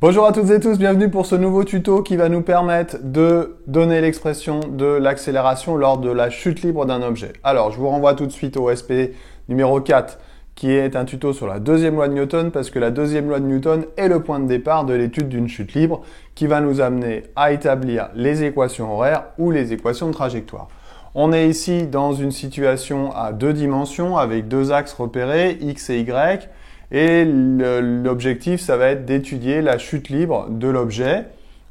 Bonjour à toutes et tous, bienvenue pour ce nouveau tuto qui va nous permettre de donner l'expression de l'accélération lors de la chute libre d'un objet. Alors, je vous renvoie tout de suite au SP numéro 4 qui est un tuto sur la deuxième loi de Newton parce que la deuxième loi de Newton est le point de départ de l'étude d'une chute libre qui va nous amener à établir les équations horaires ou les équations de trajectoire. On est ici dans une situation à deux dimensions avec deux axes repérés, x et y. Et l'objectif, ça va être d'étudier la chute libre de l'objet.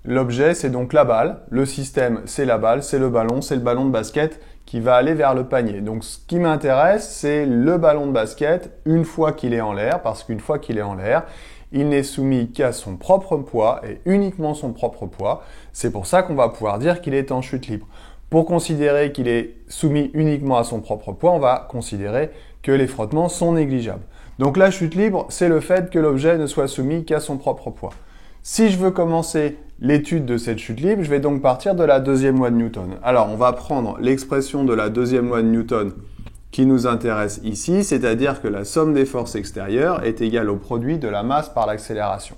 L'objet, c'est donc la balle. Le système, c'est la balle, c'est le ballon de basket qui va aller vers le panier. Donc, ce qui m'intéresse, c'est le ballon de basket une fois qu'il est en l'air, parce qu'une fois qu'il est en l'air, il n'est soumis qu'à son propre poids et uniquement son propre poids. C'est pour ça qu'on va pouvoir dire qu'il est en chute libre. Pour considérer qu'il est soumis uniquement à son propre poids, on va considérer que les frottements sont négligeables. Donc la chute libre, c'est le fait que l'objet ne soit soumis qu'à son propre poids. Si je veux commencer l'étude de cette chute libre, je vais donc partir de la deuxième loi de Newton. Alors on va prendre l'expression de la deuxième loi de Newton qui nous intéresse ici, c'est-à-dire que la somme des forces extérieures est égale au produit de la masse par l'accélération.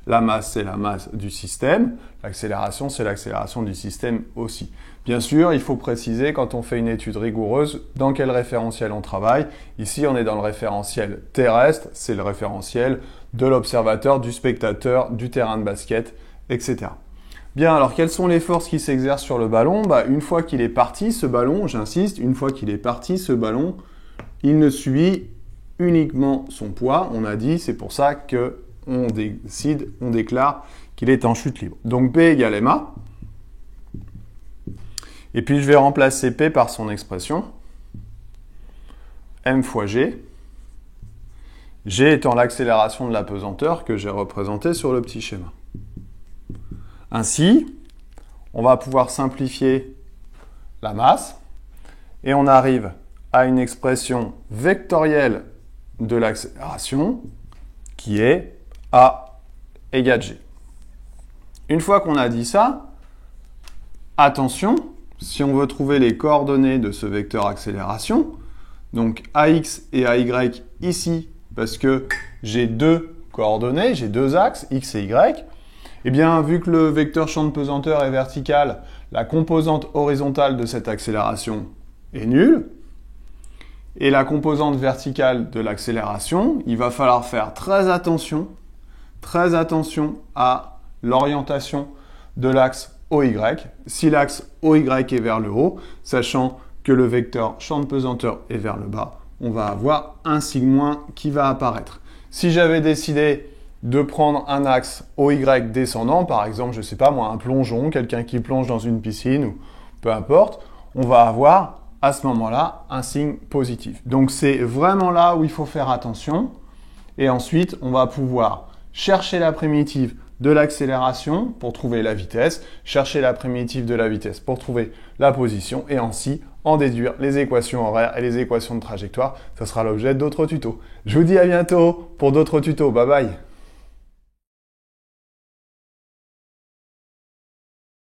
La masse, c'est la masse du système. L'accélération, c'est l'accélération du système aussi. Bien sûr, il faut préciser quand on fait une étude rigoureuse dans quel référentiel on travaille. Ici, on est dans le référentiel terrestre. C'est le référentiel de l'observateur, du spectateur, du terrain de basket, etc. Bien, alors quelles sont les forces qui s'exercent sur le ballon? Une fois qu'il est parti, ce ballon, j'insiste, une fois qu'il est parti, ce ballon, il ne subit uniquement son poids. On a dit, c'est pour ça que on déclare qu'il est en chute libre. Donc P égale ma. Et puis je vais remplacer P par son expression. M fois G. G étant l'accélération de la pesanteur que j'ai représentée sur le petit schéma. Ainsi, on va pouvoir simplifier la masse et on arrive à une expression vectorielle de l'accélération qui est A égale G. Une fois qu'on a dit ça, attention, si on veut trouver les coordonnées de ce vecteur accélération, donc AX et AY ici, parce que j'ai deux coordonnées, j'ai deux axes, X et Y, eh bien, vu que le vecteur champ de pesanteur est vertical, la composante horizontale de cette accélération est nulle, et la composante verticale de l'accélération, il va falloir faire très attention à l'orientation de l'axe OY. Si l'axe OY est vers le haut, sachant que le vecteur champ de pesanteur est vers le bas, on va avoir un signe- qui va apparaître. Si j'avais décidé de prendre un axe OY descendant, par exemple, je ne sais pas moi, un plongeon, quelqu'un qui plonge dans une piscine ou peu importe, on va avoir à ce moment-là un signe positif. Donc c'est vraiment là où il faut faire attention. Et ensuite, on va pouvoir chercher la primitive de l'accélération pour trouver la vitesse, chercher la primitive de la vitesse pour trouver la position et ainsi en déduire les équations horaires et les équations de trajectoire. Ça sera l'objet d'autres tutos. Je vous dis à bientôt pour d'autres tutos. Bye bye.